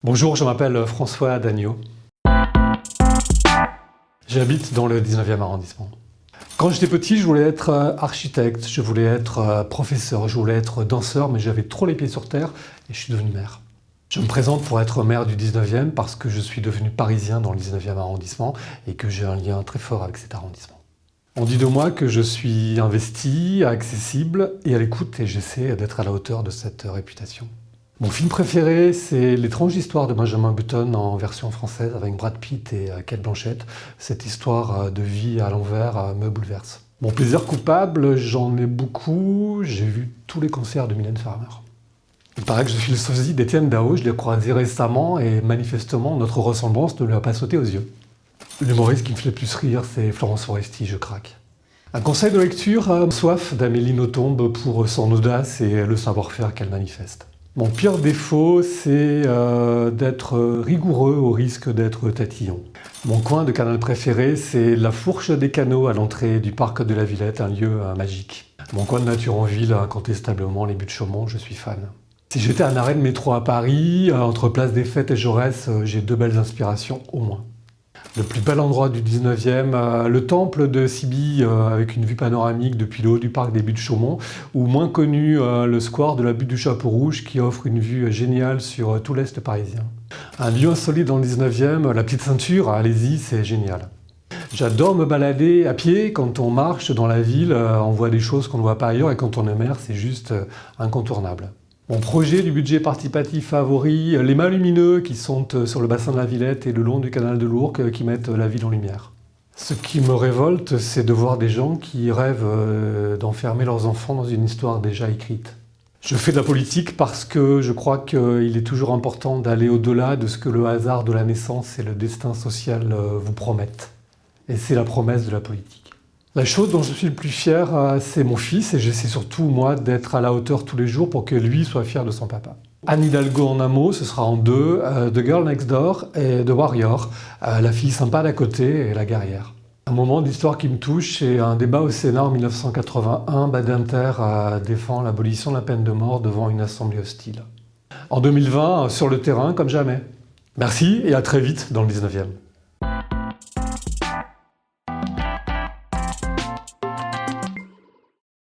Bonjour, je m'appelle François Dagneau. J'habite dans le 19e arrondissement. Quand j'étais petit, je voulais être architecte, je voulais être professeur, je voulais être danseur, mais j'avais trop les pieds sur terre et je suis devenu maire. Je me présente pour être maire du 19e parce que je suis devenu parisien dans le 19e arrondissement et que j'ai un lien très fort avec cet arrondissement. On dit de moi que je suis investi, accessible et à l'écoute et j'essaie d'être à la hauteur de cette réputation. Mon film préféré, c'est L'étrange histoire de Benjamin Button en version française avec Brad Pitt et Cate Blanchett. Cette histoire de vie à l'envers me bouleverse. Mon plaisir coupable, j'en ai beaucoup. J'ai vu tous les concerts de Mylène Farmer. Il paraît que je suis le sosie d'Étienne Dao, je l'ai croisé récemment et manifestement notre ressemblance ne lui a pas sauté aux yeux. L'humoriste qui me fait le plus rire, c'est Florence Foresti, je craque. Un conseil de lecture, Soif d'Amélie Nothomb pour son audace et le savoir-faire qu'elle manifeste. Mon pire défaut, c'est d'être rigoureux au risque d'être tatillon. Mon coin de canal préféré, c'est la fourche des canaux à l'entrée du parc de la Villette, un lieu magique. Mon coin de nature en ville, incontestablement, les Buttes-Chaumont, je suis fan. Si j'étais un arrêt de métro à Paris, entre Place des Fêtes et Jaurès, j'ai deux belles inspirations au moins. Le plus bel endroit du 19e, le temple de Sibylle avec une vue panoramique depuis le haut du parc des Buttes-Chaumont, ou moins connu, le square de la butte du Chapeau Rouge qui offre une vue géniale sur tout l'Est parisien. Un lieu insolite dans le 19e, la Petite Ceinture, allez-y, c'est génial. J'adore me balader à pied quand on marche dans la ville, on voit des choses qu'on ne voit pas ailleurs et quand on est maire, c'est juste incontournable. Mon projet du budget participatif favori, les mâts lumineux qui sont sur le bassin de la Villette et le long du canal de l'Ourcq qui mettent la ville en lumière. Ce qui me révolte, c'est de voir des gens qui rêvent d'enfermer leurs enfants dans une histoire déjà écrite. Je fais de la politique parce que je crois qu'il est toujours important d'aller au-delà de ce que le hasard de la naissance et le destin social vous promettent. Et c'est la promesse de la politique. La chose dont je suis le plus fier, c'est mon fils et j'essaie surtout, moi, d'être à la hauteur tous les jours pour que lui soit fier de son papa. Anne Hidalgo en un mot, ce sera en deux, The Girl Next Door et The Warrior, la fille sympa d'à côté et la guerrière. Un moment d'histoire qui me touche, c'est un débat au Sénat en 1981, Badinter défend l'abolition de la peine de mort devant une assemblée hostile. En 2020, sur le terrain, comme jamais. Merci et à très vite dans le 19e.